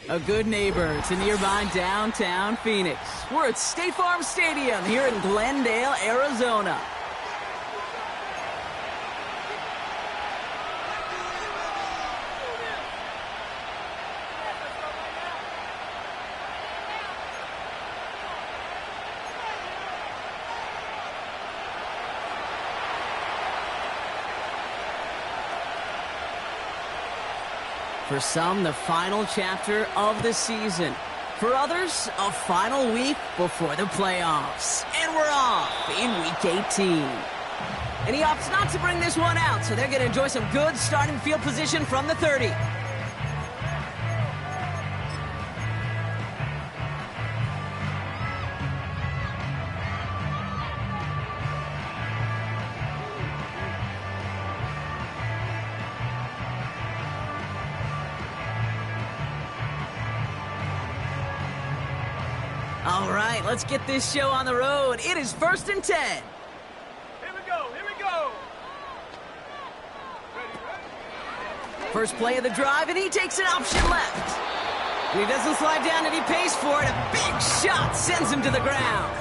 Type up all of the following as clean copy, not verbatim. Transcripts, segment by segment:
A good neighbor to nearby downtown Phoenix. We're at State Farm Stadium here in Glendale, Arizona. For some, the final chapter of the season. For others, a final week before the playoffs. And we're off in Week 18. And he opts not to bring this one out, so they're going to enjoy some good starting field position from the 30. All right, let's get this show on the road. It is 1st and 10. Here we go, here we go. First play of the drive, and he takes an option left. And he doesn't slide down, and he pays for it. A big shot sends him to the ground.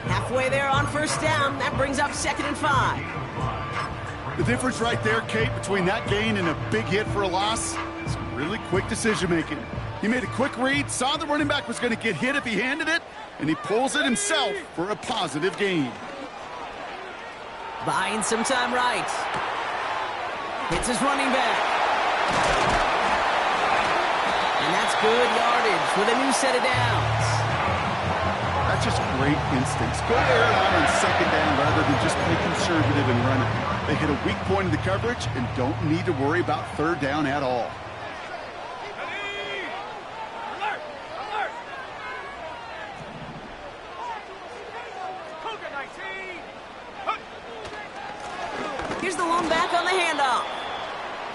Halfway there on 1st down. That brings up 2nd and 5. The difference right there, Kate, between that gain and a big hit for a loss is really quick decision-making. He made a quick read, saw the running back was going to get hit if he handed it, and he pulls it himself for a positive gain. Buying some time right. Hits his running back. And that's good yardage with a new set of downs. That's just great instincts. Go air it out on 2nd down rather than just play conservative and run it. They hit a weak point in the coverage and don't need to worry about 3rd down at all. Here's the lone back on the handoff.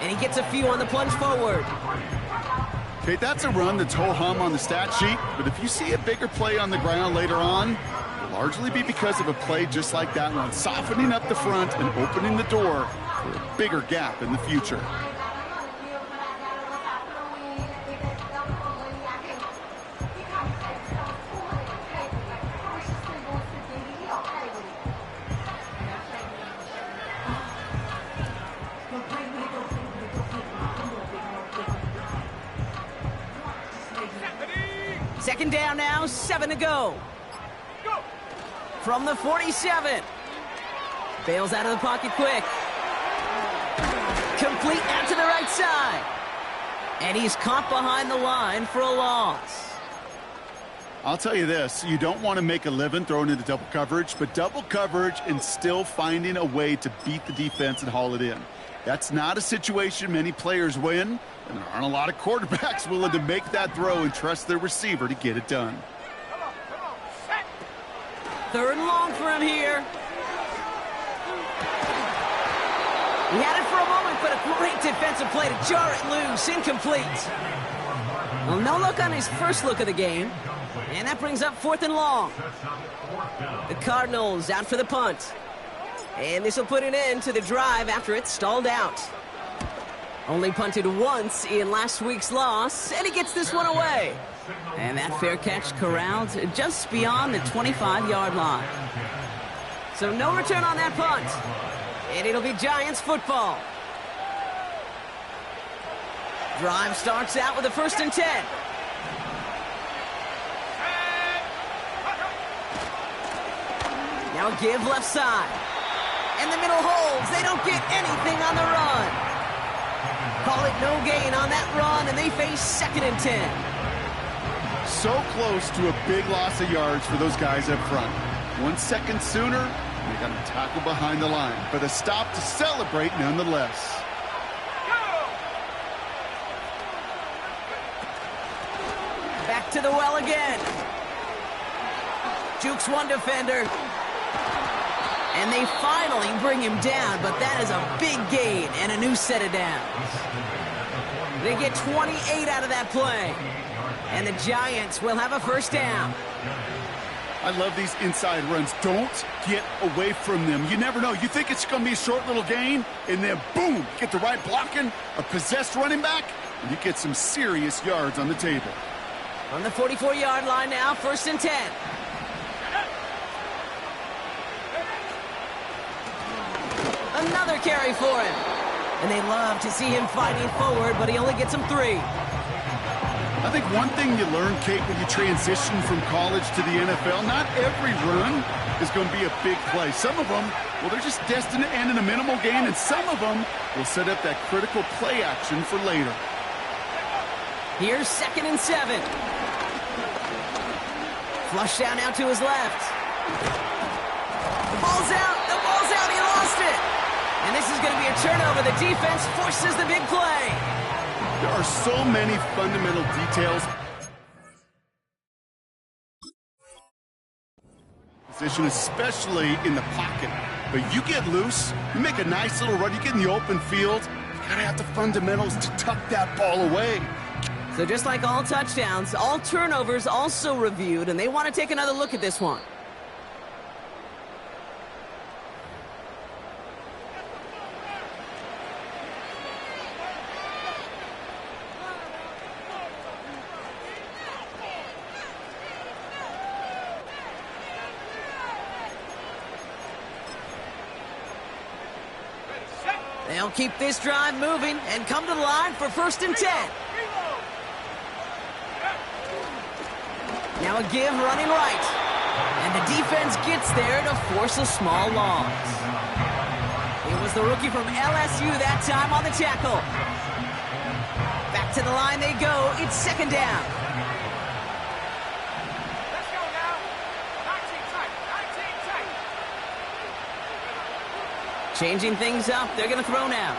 And he gets a few on the plunge forward. Okay, that's a run that's ho-hum on the stat sheet, but if you see a bigger play on the ground later on, it'll largely be because of a play just like that one, softening up the front and opening the door for a bigger gap in the future. Second down now, 7 to go. From the 47. Bails out of the pocket quick. Complete out to the right side. And he's caught behind the line for a loss. I'll tell you this, you don't want to make a living throwing into double coverage, but double coverage and still finding a way to beat the defense and haul it in. That's not a situation many players win, and there aren't a lot of quarterbacks willing to make that throw and trust their receiver to get it done. 3rd and long for him here. He had it for a moment, but a great defensive play to jar it loose. Incomplete. Well, no look on his first look of the game. And that brings up 4th and long. The Cardinals out for the punt. And this will put an end to the drive after it stalled out. Only punted once in last week's loss, and he gets this one away. And that fair catch corralled just beyond the 25-yard line. So no return on that punt. And it'll be Giants football. Drive starts out with a 1st and 10. Now a give left side. And the middle holds. They don't get anything on the run. Call it no gain on that run, and they face 2nd and 10. So close to a big loss of yards for those guys up front. 1 second sooner, they got to tackle behind the line. But a stop to celebrate nonetheless. Back to the well again. Jukes one defender. And they finally bring him down, but that is a big gain and a new set of downs. They get 28 out of that play. And the Giants will have a 1st down. I love these inside runs. Don't get away from them. You never know. You think it's going to be a short little gain, and then boom, get the right blocking, a possessed running back, and you get some serious yards on the table. On the 44-yard line now, 1st and 10. Another carry for him. And they love to see him fighting forward, but he only gets them 3. I think one thing you learn, Kate, when you transition from college to the NFL, not every run is going to be a big play. Some of them, well, they're just destined to end in a minimal gain, and some of them will set up that critical play action for later. Here's 2nd and 7. Flush down now to his left. The ball's out. The ball's out. He lost it. And this is going to be a turnover. The defense forces the big play. There are so many fundamental details. Position, especially in the pocket. But you get loose, you make a nice little run, you get in the open field, you gotta have the fundamentals to tuck that ball away. So just like all touchdowns, all turnovers also reviewed, and they want to take another look at this one. They'll keep this drive moving and come to the line for 1st and 10. Now a give running right. And the defense gets there to force a small loss. It was the rookie from LSU that time on the tackle. Back to the line they go. It's 2nd down. Let's go now. 19 tight. 19 tight. Changing things up. They're going to throw now.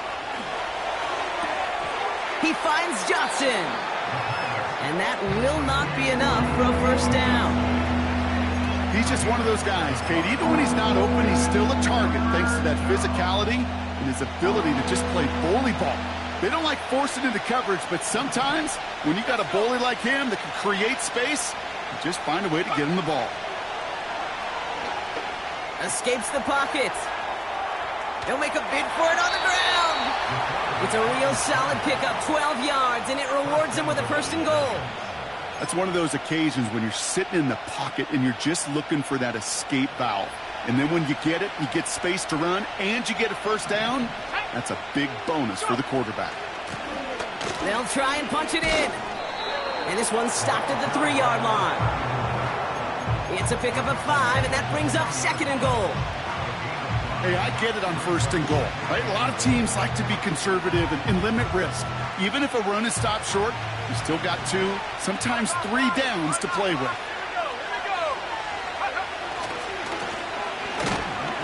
He finds Johnson. And that will not be enough for a 1st down. He's just one of those guys, Kate. Even when he's not open, he's still a target thanks to that physicality and his ability to just play bully ball. They don't like forcing into coverage, but sometimes when you got a bully like him that can create space, you just find a way to get him the ball. Escapes the pocket. They'll make a bid for it on the ground. It's a real solid pickup, 12 yards, and it rewards him with a 1st and goal. That's one of those occasions when you're sitting in the pocket and you're just looking for that escape valve. And then when you get it, you get space to run, and you get a 1st down. That's a big bonus for the quarterback. They'll try and punch it in. And this one's stopped at the 3-yard line. It's a pickup of 5, and that brings up 2nd and goal. Hey, I get it on 1st and goal, right? A lot of teams like to be conservative and limit risk. Even if a run is stopped short, you still got 2, sometimes 3 downs to play with.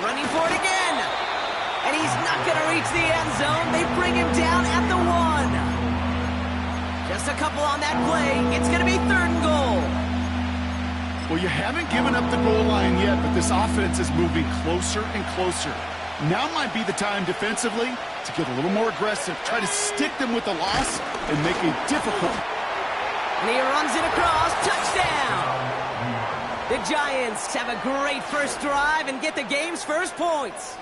Running for it again. And he's not going to reach the end zone. They bring him down at the 1. Just a couple on that play. It's going to be 3rd and goal. Well, you haven't given up the goal line yet, but this offense is moving closer and closer. Now might be the time defensively to get a little more aggressive, try to stick them with the loss and make it difficult. And he runs it across. Touchdown! The Giants have a great first drive and get the game's first points.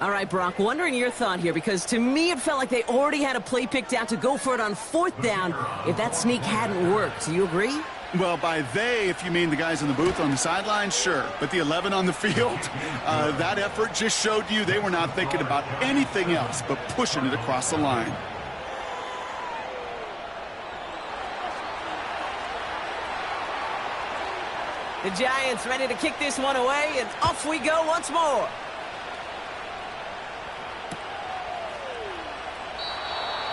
All right, Brock, wondering your thought here, because to me it felt like they already had a play picked out to go for it on 4th down if that sneak hadn't worked. Do you agree? Well, by they, if you mean the guys in the booth on the sideline, sure. But the 11 on the field, that effort just showed you they were not thinking about anything else but pushing it across the line. The Giants ready to kick this one away, and off we go once more.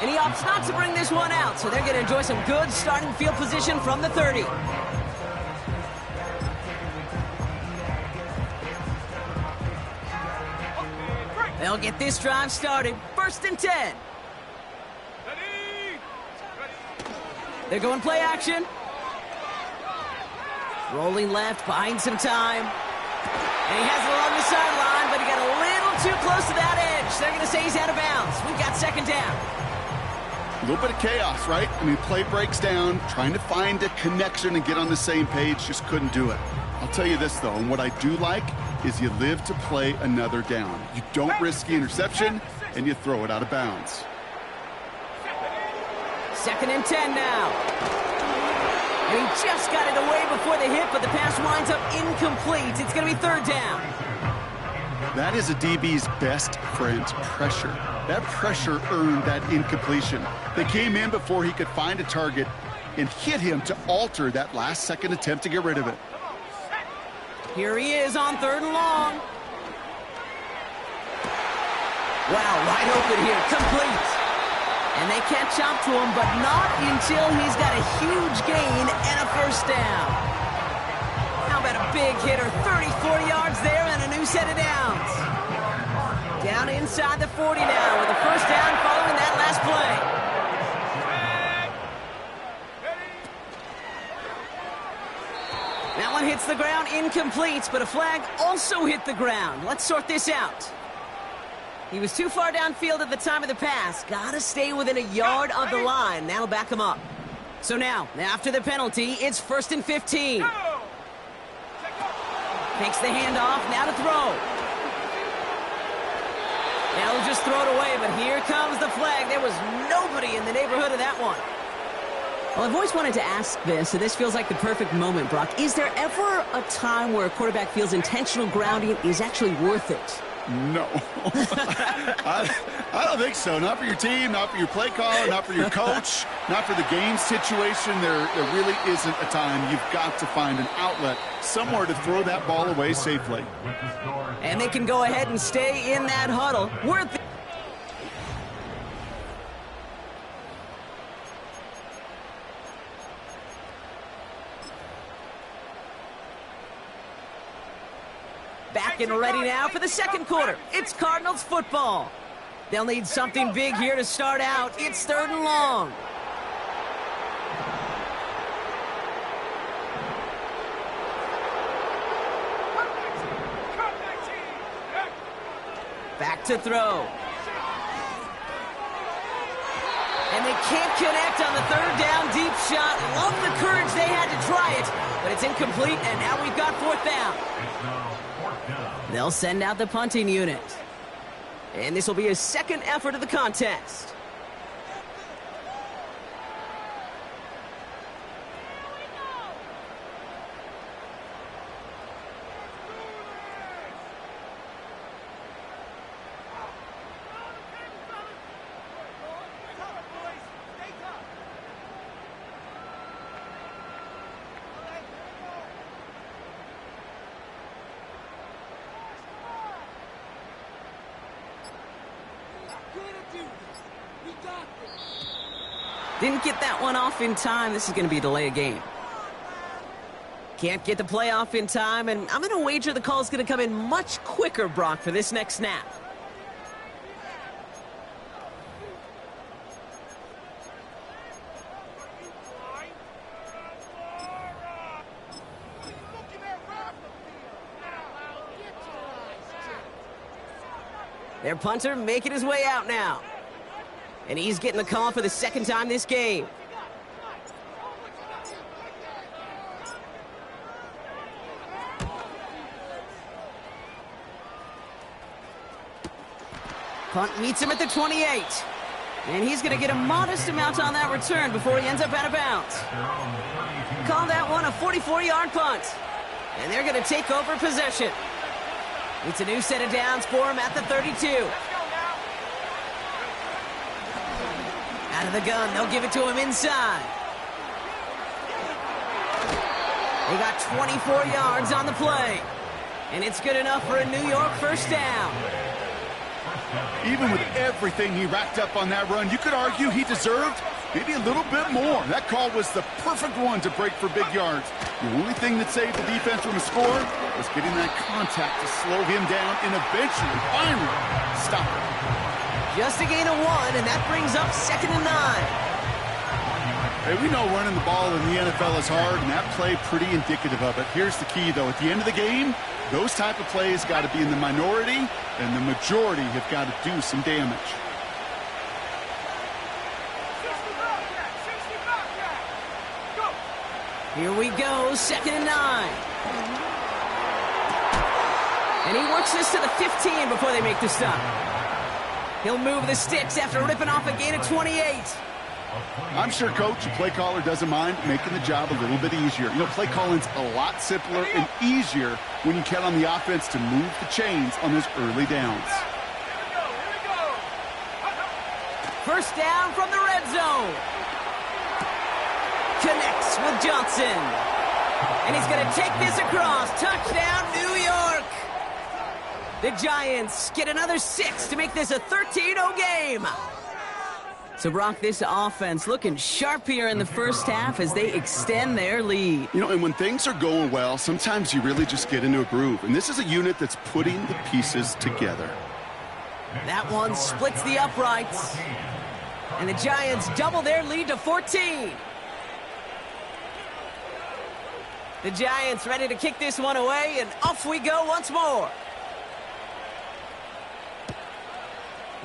And he opts not to bring this one out, so they're going to enjoy some good starting field position from the 30. They'll get this drive started. 1st and 10. They're going play action. Rolling left, buying some time. And he has it along the sideline, but he got a little too close to that edge. They're going to say he's out of bounds. We've got 2nd down. A little bit of chaos, right? I mean, play breaks down, trying to find a connection and get on the same page, just couldn't do it. I'll tell you this, though, and what I do like is you live to play another down. You don't risk the interception, and you throw it out of bounds. 2nd and 10 now. And he just got it away before the hit, but the pass winds up incomplete. It's going to be 3rd down. That is a DB's best friend, pressure. That pressure earned that incompletion. They came in before he could find a target and hit him to alter that last-second attempt to get rid of it. Here he is on 3rd and long. Wow, wide open here, complete. And they catch up to him, but not until he's got a huge gain and a 1st down. How about a big hitter, 34 yards there and a new set of downs. Down inside the 40 now with a 1st down following that last play. That one hits the ground, incomplete, but a flag also hit the ground. Let's sort this out. He was too far downfield at the time of the pass. Gotta stay within a yard of the line. That'll back him up. So now, after the penalty, it's 1st and 15. Takes the handoff, now to throw. Now he'll just throw it away, but here comes the flag. There was nobody in the neighborhood of that one. Well, I've always wanted to ask this, so this feels like the perfect moment, Brock. Is there ever a time where a quarterback feels intentional grounding is actually worth it? No. I don't think so. Not for your team, not for your play caller, not for your coach, not for the game situation. There really isn't a time. You've got to find an outlet, somewhere to throw that ball away safely. And they can go ahead and stay in that huddle. Worth it. Back and ready now for the 2nd quarter. It's Cardinals football. They'll need something big here to start out. It's 3rd and long. Back to throw. And they can't connect on the 3rd down deep shot. Love the courage they had to try it, but it's incomplete, and now we've got 4th down. They'll send out the punting unit. And this will be his 2nd effort of the contest. Didn't get that one off in time. This is going to be a delay of game. Can't get the play off in time, and I'm going to wager the call is going to come in much quicker, Brock, for this next snap. Their punter making his way out now. And he's getting the call for the 2nd time this game. Punt meets him at the 28. And he's going to get a modest amount on that return before he ends up out of bounds. Call that one a 44-yard punt. And they're going to take over possession. It's a new set of downs for him at the 32. Out of the gun, they'll give it to him inside. They got 24 yards on the play. And it's good enough for a New York 1st down. Even with everything he racked up on that run, you could argue he deserved maybe a little bit more. That call was the perfect one to break for big yards. The only thing that saved the defense from a score was getting that contact to slow him down and eventually, finally, stop him. Just a gain of 1, and that brings up 2nd and 9. Hey, we know running the ball in the NFL is hard, and that play pretty indicative of it. Here's the key, though. At the end of the game, those type of plays got to be in the minority, and the majority have got to do some damage. Here we go, 2nd and 9. And he works this to the 15 before they make the stop. He'll move the sticks after ripping off a gain of 28. I'm sure coach, the play caller, doesn't mind making the job a little bit easier. You know, play calling's a lot simpler and easier when you count on the offense to move the chains on those early downs. First down from the red zone. Connects with Johnson. And he's going to take this across. Touchdown, New York. The Giants get another 6 to make this a 13-0 game. So, Brock, this offense looking sharp here in the first half as they extend their lead. You know, and when things are going well, sometimes you really just get into a groove. And this is a unit that's putting the pieces together. That one splits the uprights. And the Giants double their lead to 14. The Giants ready to kick this one away, and off we go once more.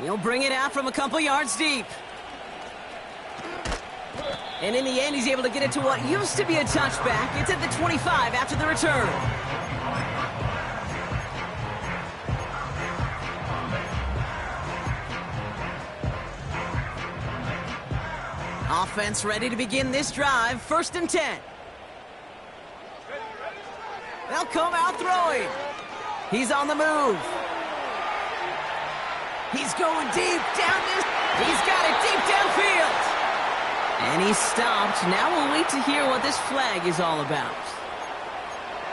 He'll bring it out from a couple yards deep. And in the end, he's able to get it to what used to be a touchback. It's at the 25 after the return. Offense ready to begin this drive. 1st and 10. They'll come out throwing. He's on the move. He's going deep down this. He's got it deep downfield. And he's stopped. Now we'll wait to hear what this flag is all about.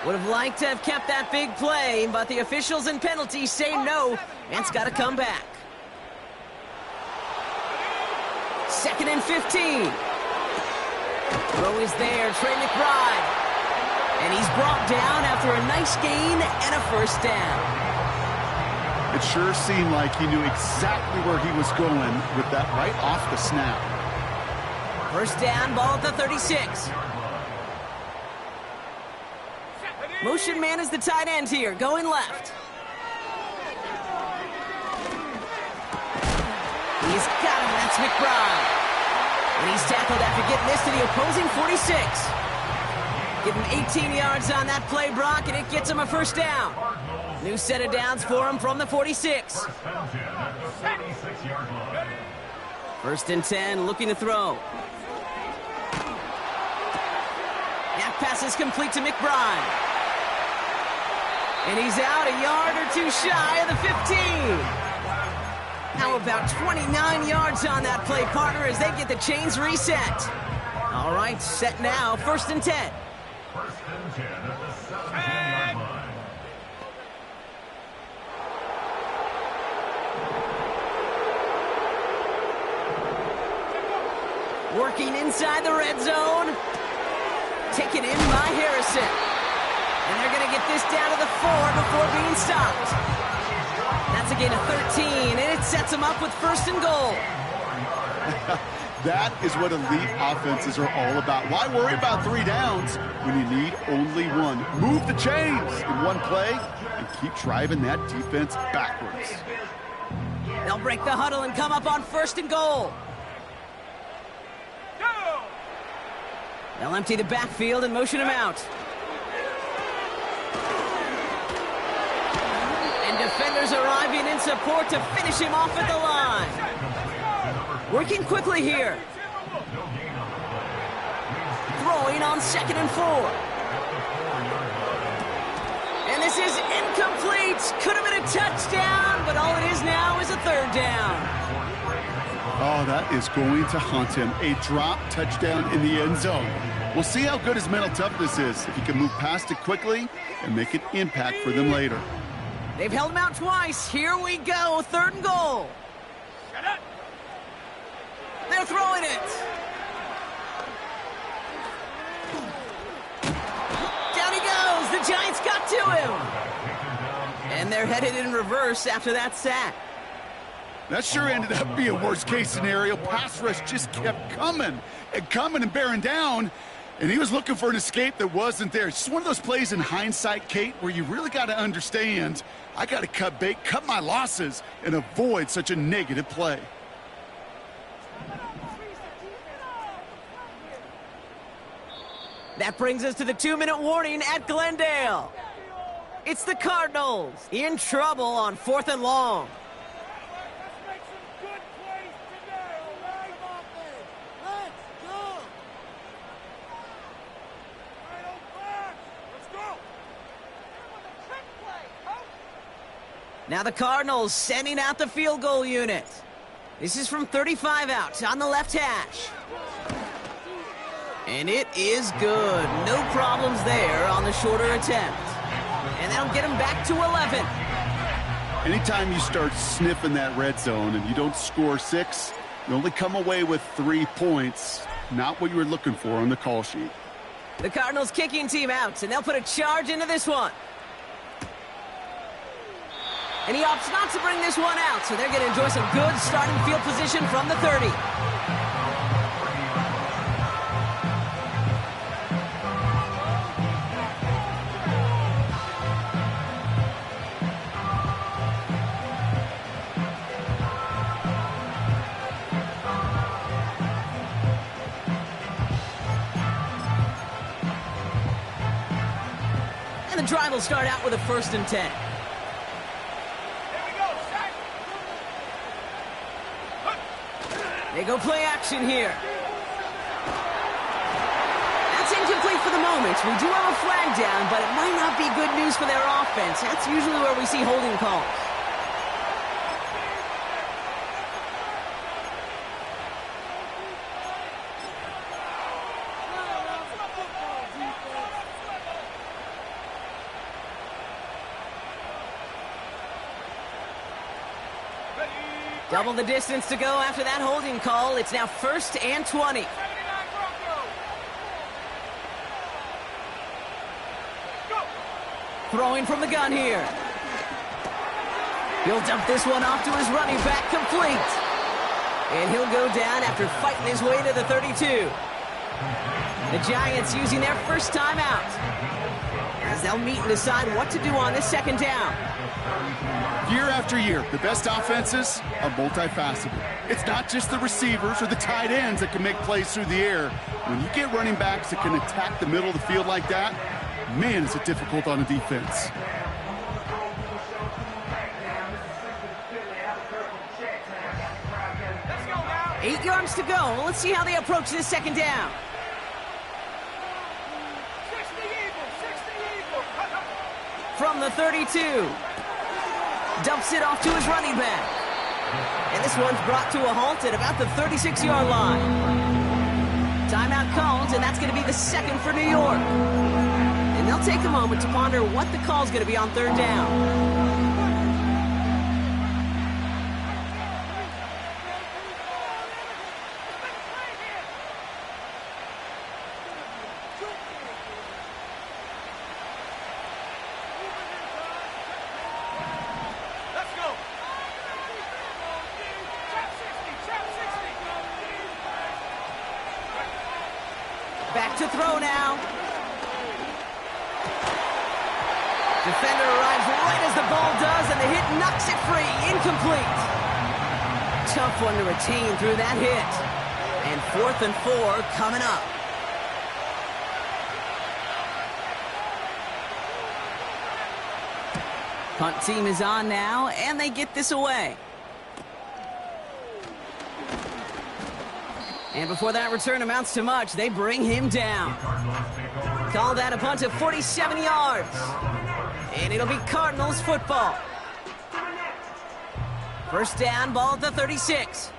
Would have liked to have kept that big play, but the officials and penalties say no. And it's got to come back. 2nd and 15. Throw is there. Trey McBride. And he's brought down after a nice gain and a first down. It sure seemed like he knew exactly where he was going with that right off the snap. First down, ball at the 36. Motion man is the tight end here, going left. He's got him, that's McBride. And he's tackled after getting this to the opposing 46. Give him 18 yards on that play, Brock, and it gets him a first down. New set of downs for him from the 46. 1st and 10, looking to throw. That pass is complete to McBride. And he's out a yard or two shy of the 15. Now about 29 yards on that play, partner, as they get the chains reset. All right, set now, 1st and 10. Working inside the red zone. Taken in by Harrison. And they're going to get this down to the 4 before being stopped. That's a gain of 13, and it sets them up with 1st and goal. That is what elite offenses are all about. Why worry about 3 downs when you need only one? Move the chains in one play and keep driving that defense backwards. They'll break the huddle and come up on 1st and goal. They'll empty the backfield and motion him out. And defenders arriving in support to finish him off at the line. Working quickly here. Throwing on 2nd and 4. And this is incomplete. Could have been a touchdown, but all it is now is a 3rd down. Oh, that is going to haunt him. A drop touchdown in the end zone. We'll see how good his mental toughness is if he can move past it quickly and make an impact for them later. They've held him out twice. Here we go. 3rd and goal. They're throwing it. Down he goes. The Giants got to him. And they're headed in reverse after that sack. That sure ended up being a worst-case scenario. Pass rush just kept coming and bearing down, and he was looking for an escape that wasn't there. It's just one of those plays in hindsight, Kate, where you really got to understand, I got to cut bait, cut my losses, and avoid such a negative play. That brings us to the 2-minute warning at Glendale. It's the Cardinals in trouble on 4th and long. Now the Cardinals sending out the field goal unit. This is from 35 out on the left hash. And it is good. No problems there on the shorter attempt. And that'll get him back to 11. Anytime you start sniffing that red zone and you don't score 6, you only come away with 3 points. Not what you were looking for on the call sheet. The Cardinals kicking team out, and they'll put a charge into this one. And he opts not to bring this one out, so they're going to enjoy some good starting field position from the 30. And the drive will start out with a 1st and 10. They go play action here. That's incomplete for the moment. We do have a flag down, but it might not be good news for their offense. That's usually where we see holding calls. Double the distance to go after that holding call. It's now 1st and 20. Throwing from the gun here. He'll dump this one off to his running back, complete. And he'll go down after fighting his way to the 32. The Giants using their first timeout, as they'll meet and decide what to do on this 2nd down. Year after year, the best offenses are multifaceted. It's not just the receivers or the tight ends that can make plays through the air. When you get running backs that can attack the middle of the field like that, man, is it difficult on a defense. Let's go now. 8 yards to go. Let's see how they approach this 2nd down. 60 Eagles. From the 32. Dumps it off to his running back. And this one's brought to a halt at about the 36-yard line. Timeout called, and that's going to be the 2nd for New York. And they'll take a moment to ponder what the call's going to be on 3rd down. Back to throw now. Defender arrives right as the ball does, and the hit knocks it free. Incomplete. Tough one to retain through that hit. And 4th and 4 coming up. Punt team is on now, and they get this away. And before that return amounts to much, they bring him down. Call that a punt of 47 yards. And it'll be Cardinals football. 1st down, ball at the 36.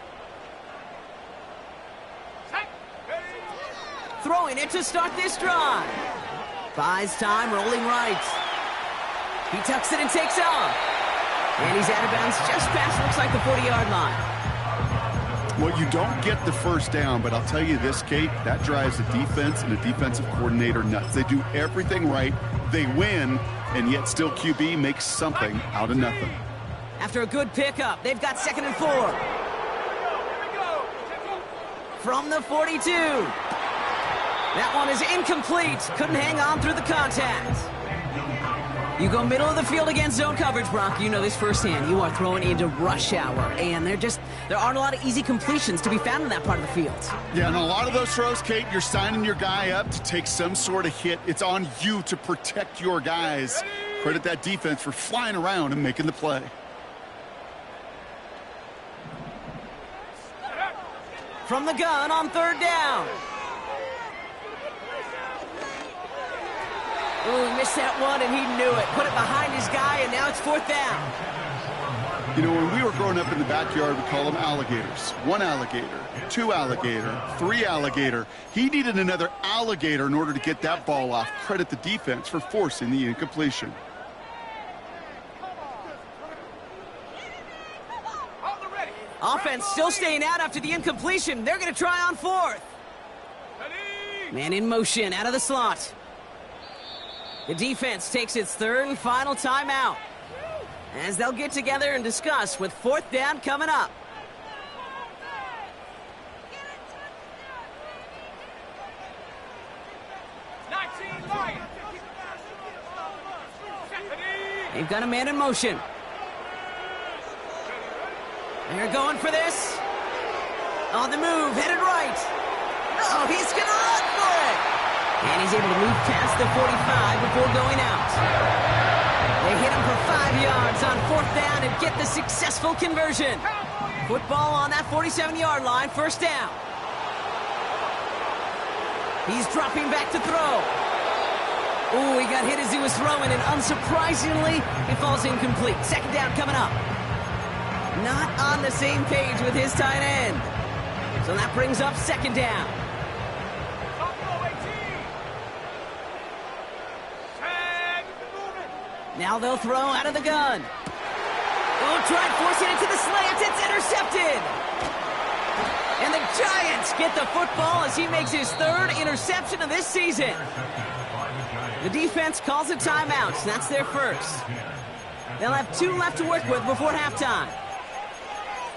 Throwing it to start this drive. Buys time, rolling right. He tucks it and takes off. And he's out of bounds just past, looks like the 40-yard line. Well, you don't get the 1st down, but I'll tell you this, Kate, that drives the defense and the defensive coordinator nuts. They do everything right, they win, and yet still QB makes something out of nothing. After a good pickup, they've got 2nd and 4. From the 42. That one is incomplete. Couldn't hang on through the contact. You go middle of the field against zone coverage, Brock. You know this firsthand. You are throwing into rush hour, and there aren't a lot of easy completions to be found in that part of the field. Yeah, and a lot of those throws, Kate, you're signing your guy up to take some sort of hit. It's on you to protect your guys. Credit that defense for flying around and making the play. From the gun on 3rd down. Oh, he missed that one, and he knew it. Put it behind his guy, and now it's 4th down. You know, when we were growing up in the backyard, we call them alligators. One alligator, two alligator, three alligator. He needed another alligator in order to get that ball off. Credit the defense for forcing the incompletion. Offense still staying out after the incompletion. They're going to try on fourth. Man in motion out of the slot. The defense takes its third and final timeout, as they'll get together and discuss with fourth down coming up. They've got a man in motion. They're going for this. On the move, headed right. Oh, he's going to run for it. And he's able to move past the 45 before going out. They hit him for 5 yards on fourth down and get the successful conversion. Football on that 47-yard line, first down. He's dropping back to throw. Oh, he got hit as he was throwing, and unsurprisingly, it falls incomplete. Second down coming up. Not on the same page with his tight end. So that brings up second down. Now they'll throw out of the gun. Oh, tried forcing it to the slant. It's intercepted. And the Giants get the football as he makes his third interception of this season. The defense calls a timeout. That's their first. They'll have 2 left to work with before halftime.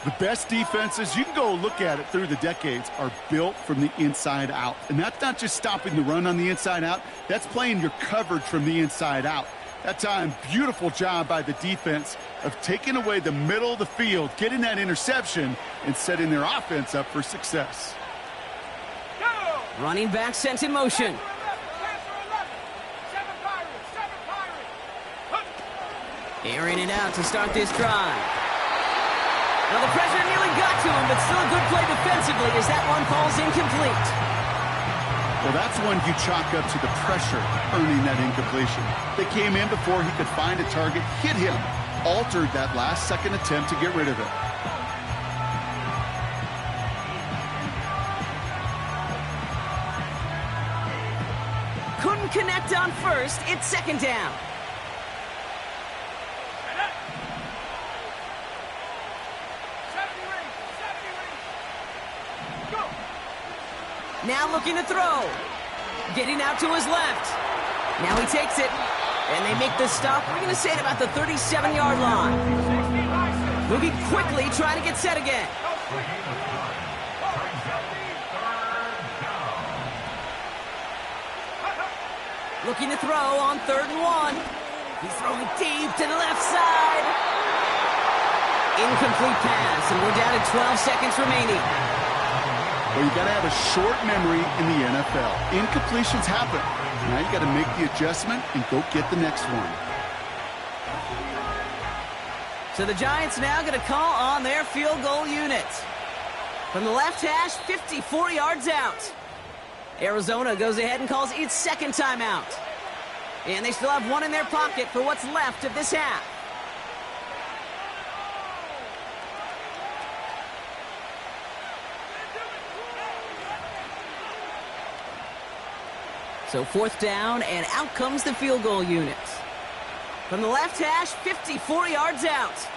The best defenses, you can go look at it through the decades, are built from the inside out. And that's not just stopping the run on the inside out. That's playing your coverage from the inside out. That time, beautiful job by the defense of taking away the middle of the field, getting that interception, and setting their offense up for success. Running back sent in motion. Airing it out to start this drive. Now the pressure nearly got to him, but still a good play defensively as that one falls incomplete. Well, that's one you chalk up to the pressure earning that incompletion. They came in before he could find a target, hit him, altered that last-second attempt to get rid of it. Couldn't connect on first. It's second down. Now looking to throw. Getting out to his left. Now he takes it. And they make the stop. We're going to say it about the 37-yard line. Moving quickly, trying to get set again. Looking to throw on 3rd and 1. He's throwing deep to the left side. Incomplete pass, and we're down to 12 seconds remaining. Well, you got to have a short memory in the NFL. Incompletions happen. Now you got to make the adjustment and go get the next one. So the Giants now going to call on their field goal unit. From the left hash, 54 yards out. Arizona goes ahead and calls its second timeout. And they still have one in their pocket for what's left of this half. So 4th down, and out comes the field goal unit. From the left hash, 54 yards out.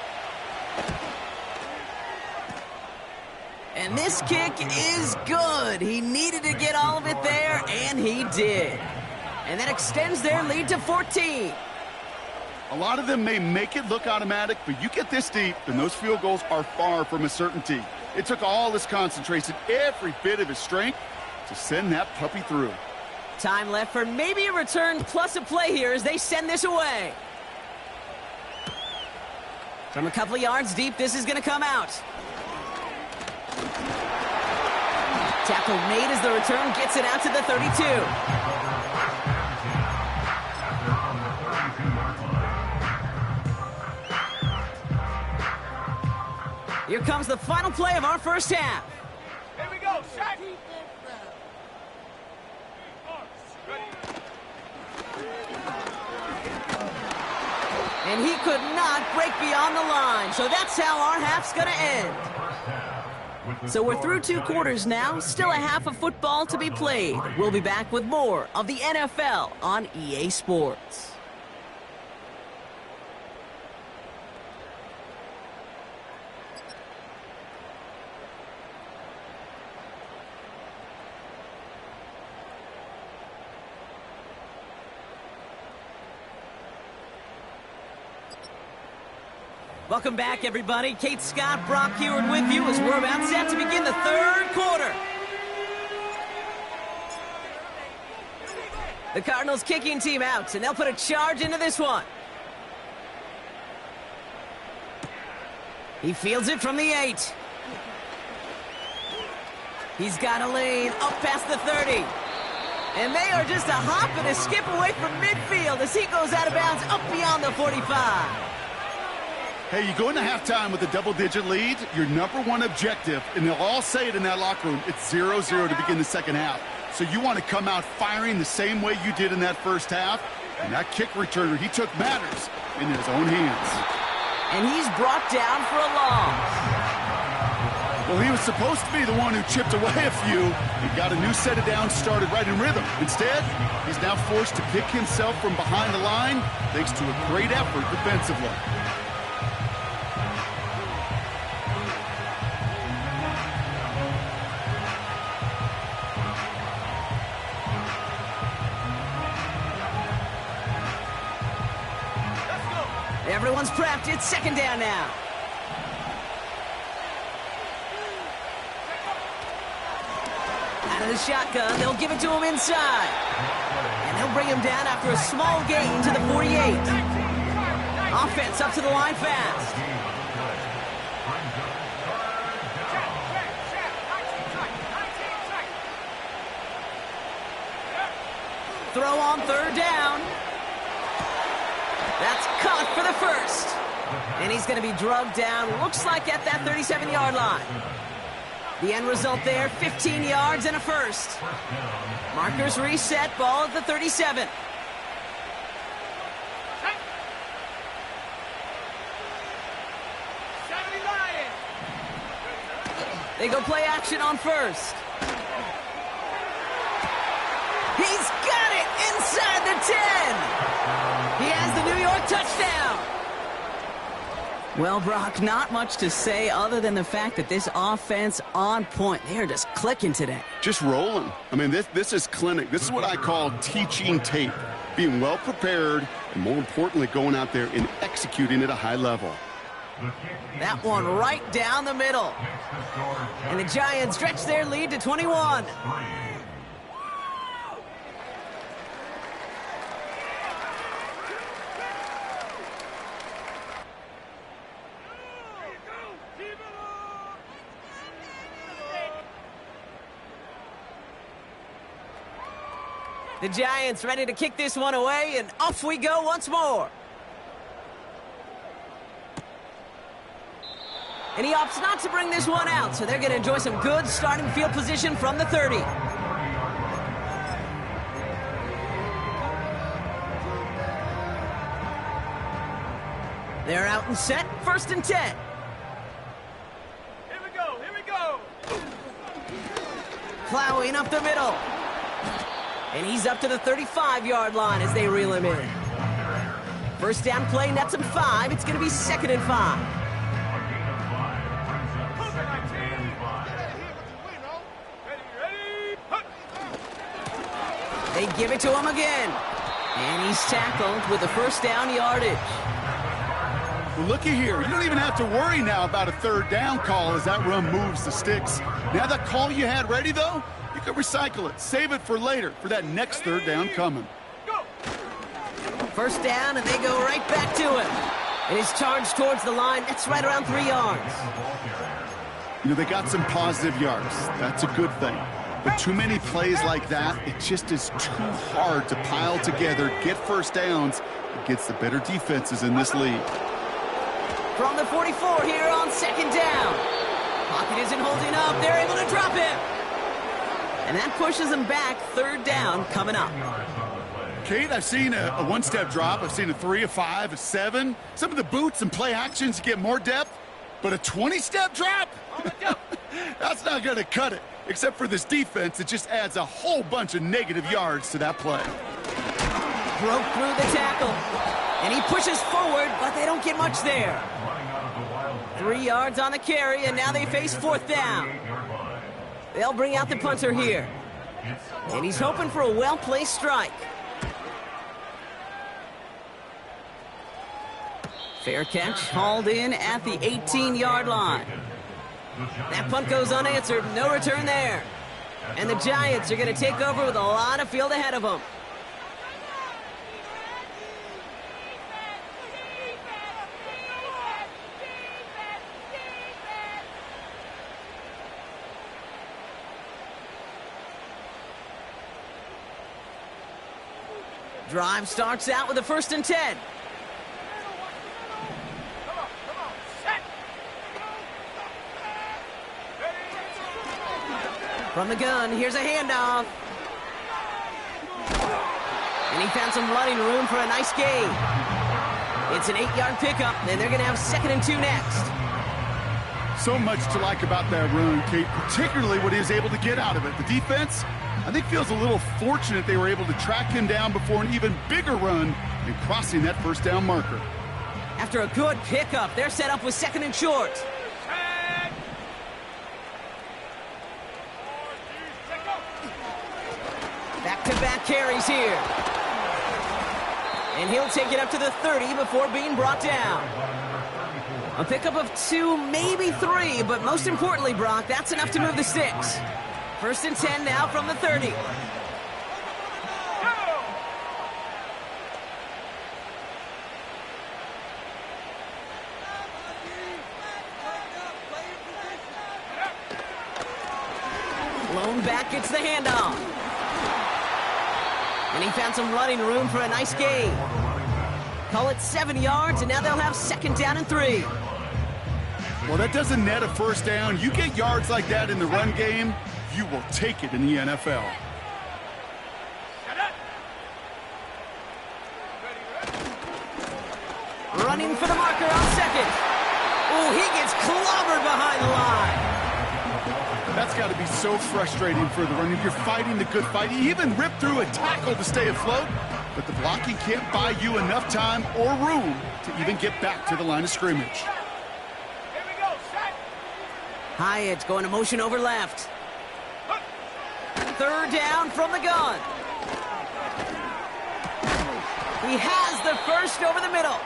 And this kick is good. He needed to get all of it there, and he did. And that extends their lead to 14. A lot of them may make it look automatic, but you get this deep, and those field goals are far from a certainty. It took all his concentration, every bit of his strength, to send that puppy through. Time left for maybe a return plus a play here as they send this away. From a couple of yards deep, this is going to come out. Tackle made as the return gets it out to the 32. Here comes the final play of our first half. Here we go, Shaq. And he could not break beyond the line. So that's how our half's going to end. So we're through 2 quarters now. Still a half of football to be played. We'll be back with more of the NFL on EA Sports. Welcome back, everybody. Kate Scott, Brock Huard with you as we're about set to begin the 3rd quarter. The Cardinals kicking team out, and they'll put a charge into this one. He fields it from the 8. He's got a lane up past the 30. And they are just a hop and a skip away from midfield as he goes out of bounds up beyond the 45. Hey, you go into halftime with a double-digit lead, your #1 objective, and they'll all say it in that locker room, it's 0-0 to begin the second half. So you want to come out firing the same way you did in that first half. And that kick returner, he took matters in his own hands. And he's brought down for a loss. Well, he was supposed to be the one who chipped away a few. He got a new set of downs started right in rhythm. Instead, he's now forced to pick himself from behind the line thanks to a great effort defensively. Everyone's prepped. It's 2nd down now. Out of the shotgun, they'll give it to him inside. And they'll bring him down after a small gain to the 48. Offense up to the line fast. Throw on 3rd down. That's caught for the 1st. And he's going to be drugged down, looks like at that 37-yard line. The end result there, 15 yards and a 1st. Markers reset, ball at the 37. They go play action on 1st. He's got it inside the 10. He has the New York touchdown. Well, Brock, not much to say other than the fact that this offense on point. They're just clicking today. Just rolling. I mean, this is clinic. This is what I call teaching tape. Being well prepared and, more importantly, going out there and executing at a high level. That one right down the middle. And the Giants stretch their lead to 21. The Giants ready to kick this one away, and off we go once more. And he opts not to bring this one out, so they're going to enjoy some good starting field position from the 30. They're out and set, 1st and 10. Here we go, here we go. Plowing up the middle. And he's up to the 35-yard line as they reel him in. 1st down play, nets him 5. It's going to be 2nd and 5. They give it to him again. And he's tackled with the 1st down yardage. Well, looky here. You don't even have to worry now about a 3rd down call as that run moves the sticks. Now that call you had ready, though, you can recycle it. Save it for later, for that next 3rd down coming. 1st down, and they go right back to him. And his charge towards the line, that's right around 3 yards. You know, they got some positive yards. That's a good thing. But too many plays like that, it just is too hard to pile together, get 1st downs against the better defenses in this league. From the 44 here on 2nd down. Pocket isn't holding up. They're able to drop him. And that pushes them back, 3rd down coming up. Kate, I've seen a one-step drop. I've seen a 3, a 5, a 7. Some of the boots and play actions get more depth, but a 20-step drop? That's not going to cut it. Except for this defense, it just adds a whole bunch of negative yards to that play. Broke through the tackle, and he pushes forward, but they don't get much there. 3 yards on the carry, and now they face 4th down. They'll bring out the punter here. And he's hoping for a well-placed strike. Fair catch, hauled in at the 18-yard line. That punt goes unanswered, no return there. And the Giants are going to take over with a lot of field ahead of them. Drive starts out with a 1st and 10. From the gun, here's a handoff. And he found some running room for a nice gain. It's an 8-yard pickup, and they're going to have 2nd and 2 next. So much to like about that run, Kate, particularly what he was able to get out of it. The defense, I think, feels a little fortunate they were able to track him down before an even bigger run and crossing that 1st down marker. After a good pickup, they're set up with 2nd and short. Back-to-back carries here. And he'll take it up to the 30 before being brought down. A pickup of 2, maybe 3, but most importantly, Brock, that's enough to move the sticks. 1st and 10 now from the 30. Lone back gets the handoff. And he found some running room for a nice gain. Call it 7 yards, and now they'll have 2nd down and 3. Well, that doesn't net a 1st down. You get yards like that in the run game, you will take it in the NFL. Running for the marker on 2nd. Oh, he gets clobbered behind the line. That's got to be so frustrating for the runner. You're fighting the good fight. He even ripped through a tackle to stay afloat, but the blocking can't buy you enough time or room to even get back to the line of scrimmage. Here we go, set. Hyatt going to motion over left. 3rd down from the gun. He has the 1st over the middle.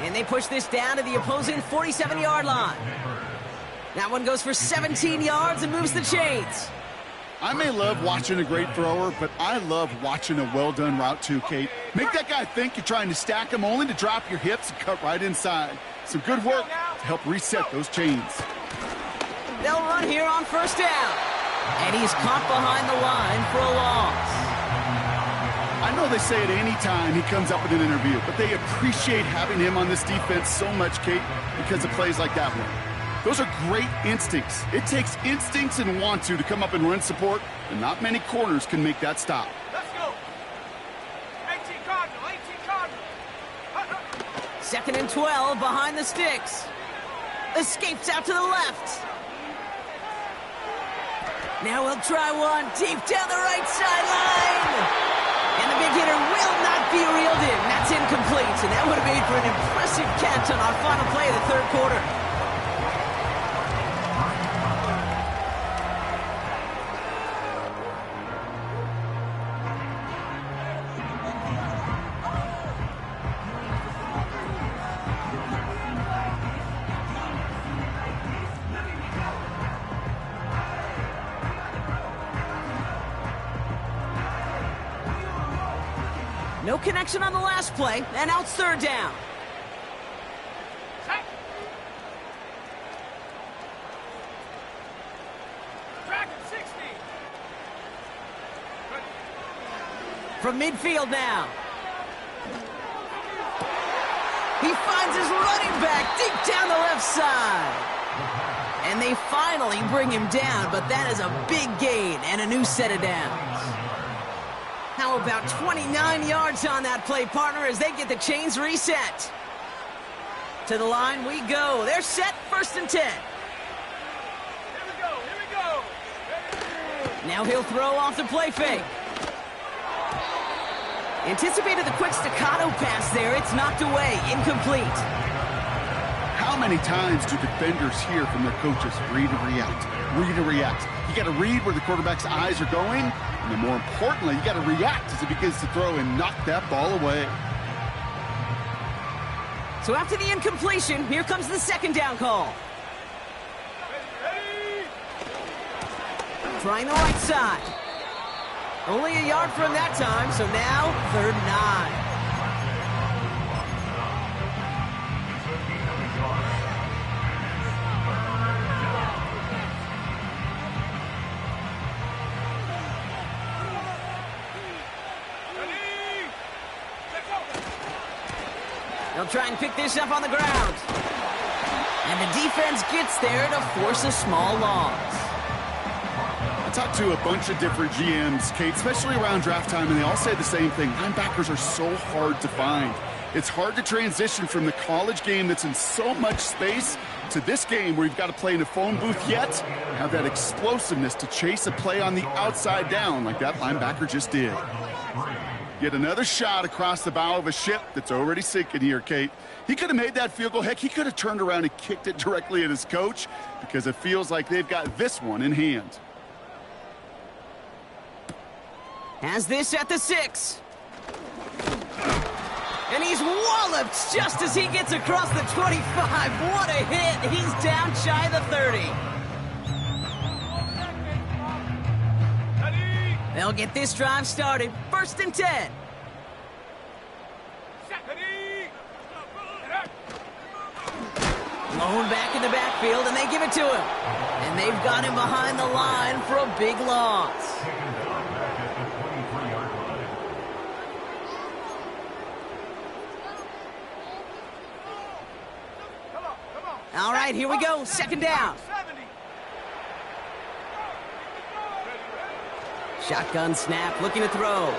And they push this down to the opposing 47-yard line. That one goes for 17 yards and moves the chains. I may love watching a great thrower, but I love watching a well-done route too, Kate. Make that guy think you're trying to stack him only to drop your hips and cut right inside. Some good work to help reset those chains. They'll run here on 1st down. And he's caught behind the line for a loss. I know they say it any time he comes up in an interview, but they appreciate having him on this defense so much, Kate, because of plays like that one. Those are great instincts. It takes instincts and want to come up and run support, and not many corners can make that stop. Let's go. 18 Cardinal. 2nd and 12 behind the sticks. Escapes out to the left. Now we'll try one deep down the right sideline. And the big hitter will not be reeled in. That's incomplete, and that would have made for an impressive catch on our final play of the 3rd quarter. No connection on the last play, and now it's 3rd down. Set. Track at 60. From midfield now. He finds his running back deep down the left side. And they finally bring him down, but that is a big gain and a new set of downs. How Now about 29 yards on that play, partner, as they get the chains reset. To the line we go. They're set, 1st and 10. Here we go, here we go. Now he'll throw off the play fake. Anticipated the quick staccato pass there. It's knocked away, incomplete. How many times do defenders hear from their coaches, read and react, read and react? You got to read where the quarterback's eyes are going, and then more importantly, you got to react as he begins to throw and knock that ball away. So after the incompletion, here comes the 2nd down call. Trying the right side. Only a yard from that time, so now 3rd and 9. They'll try and pick this up on the ground. And the defense gets there to force a small loss. I talked to a bunch of different GMs, Kate, especially around draft time, and they all say the same thing. Linebackers are so hard to find. It's hard to transition from the college game that's in so much space to this game where you've got to play in a phone booth yet, have that explosiveness to chase a play on the outside down like that linebacker just did. Yet another shot across the bow of a ship that's already sinking here, Kate. He could have made that field goal. Heck, he could have turned around and kicked it directly at his coach because it feels like they've got this one in hand. Has this at the 6. And he's walloped just as he gets across the 25. What a hit. He's down shy of the 30. They'll get this drive started. 1st and 10. Blown back in the backfield, and they give it to him. And they've got him behind the line for a big loss. All right, here we go. 2nd down. Shotgun snap, looking to throw.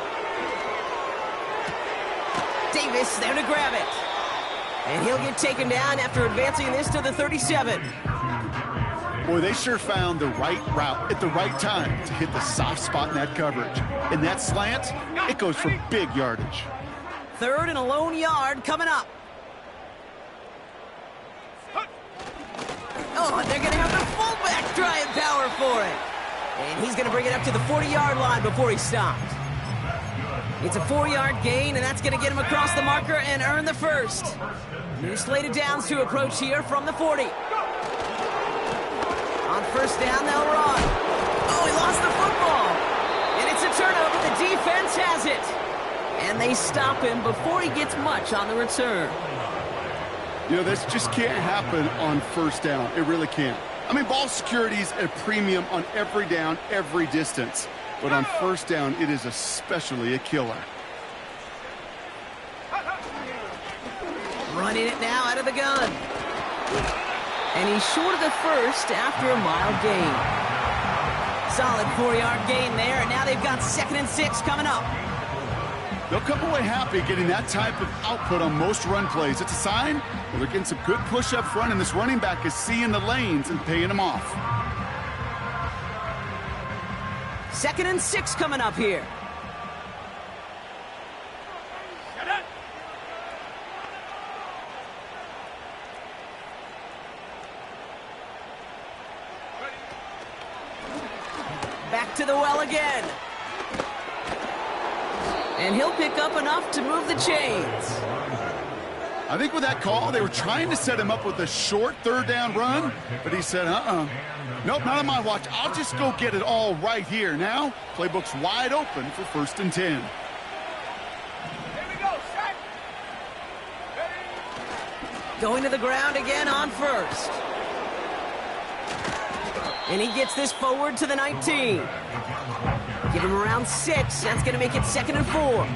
Davis there to grab it. And he'll get taken down after advancing this to the 37. Boy, they sure found the right route at the right time to hit the soft spot in that coverage. And that slant, it goes for big yardage. 3rd and a lone yard coming up. Oh, and they're going to have the fullback try and power for it. And he's going to bring it up to the 40-yard line before he stopped. It's a 4-yard gain, and that's going to get him across the marker and earn the 1st. New slated downs to approach here from the 40. On 1st down, they'll run. Oh, he lost the football. And it's a turnover. The defense has it. And they stop him before he gets much on the return. You know, this just can't happen on 1st down. It really can't. I mean, ball security is at a premium on every down, every distance. But on 1st down, it is especially a killer. Running it now out of the gun. And he's short of the 1st after a mile gain. Solid 4-yard gain there, and now they've got 2nd and 6 coming up. They'll come away happy getting that type of output on most run plays. It's a sign well, they're getting some good push up front, and this running back is seeing the lanes and paying them off. 2nd and 6 coming up here. Back to the well again. And he'll pick up enough to move the chains. I think with that call, they were trying to set him up with a short 3rd down run, but he said, nope, not on my watch. I'll just go get it all right here. Now, playbook's wide open for 1st and 10. Here we go, set. Going to the ground again on 1st. And he gets this forward to the 19. Give him around 6. That's going to make it 2nd and 4.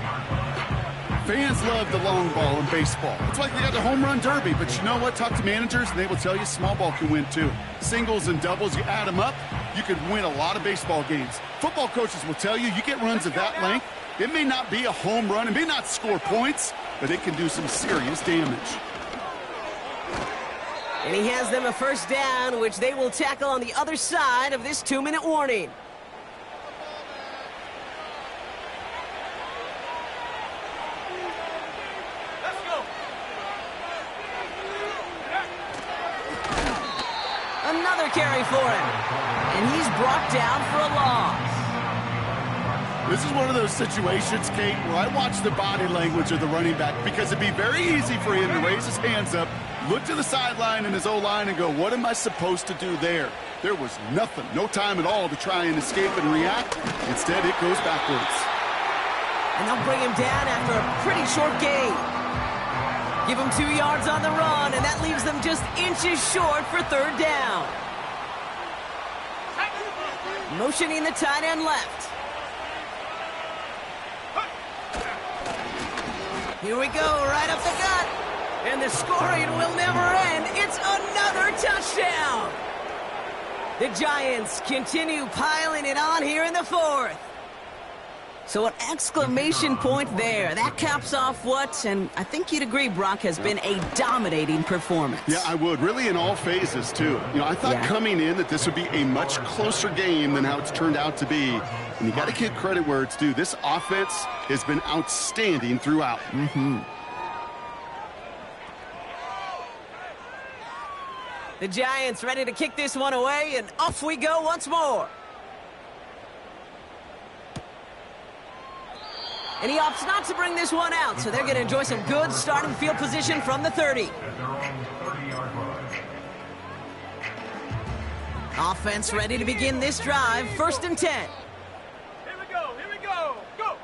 Fans love the long ball in baseball. It's like they got the home run derby, but you know what? Talk to managers, and they will tell you small ball can win too. Singles and doubles, you add them up, you could win a lot of baseball games. Football coaches will tell you, you get runs of that length, It may not be a home run, it may not score points, but it can do some serious damage. And he has them a first down, which they will tackle on the other side of this 2-minute warning. Let's go. Another carry for him. And he's brought down for a loss. This is one of those situations, Kate, where I watch the body language of the running back because it'd be very easy for him to raise his hands up, look to the sideline in his O-line and go, what am I supposed to do there? There was nothing, no time at all to try and escape and react. Instead, it goes backwards. And they'll bring him down after a pretty short gain. Give him 2 yards on the run, and that leaves them just inches short for third down. Motioning the tight end left. Here we go, right up the gut. And the scoring will never end. It's another touchdown. The Giants continue piling it on here in the fourth. So an exclamation point there. That caps off what, and I think you'd agree, Brock, has been a dominating performance. Yeah, I would. Really in all phases, too. You know, I thought coming in that this would be a much closer game than how it's turned out to be. And you got to give credit where it's due. This offense has been outstanding throughout. The Giants ready to kick this one away, and off we go once more. And he opts not to bring this one out, so they're going to enjoy some good starting field position from the 30. Offense ready to begin this drive, 1st and 10. Here we go, go!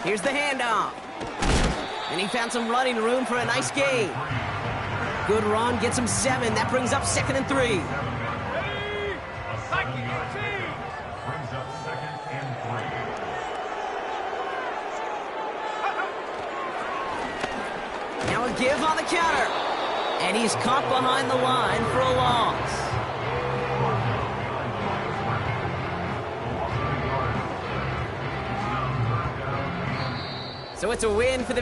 Here's the handoff. And he found some running room for a nice gain. Good run, gets him 7. That brings up 2nd and 3. Ready? Like the team. Brings up 2nd and 3. Now a give on the counter. And he's caught behind the line for a loss. So it's a win for the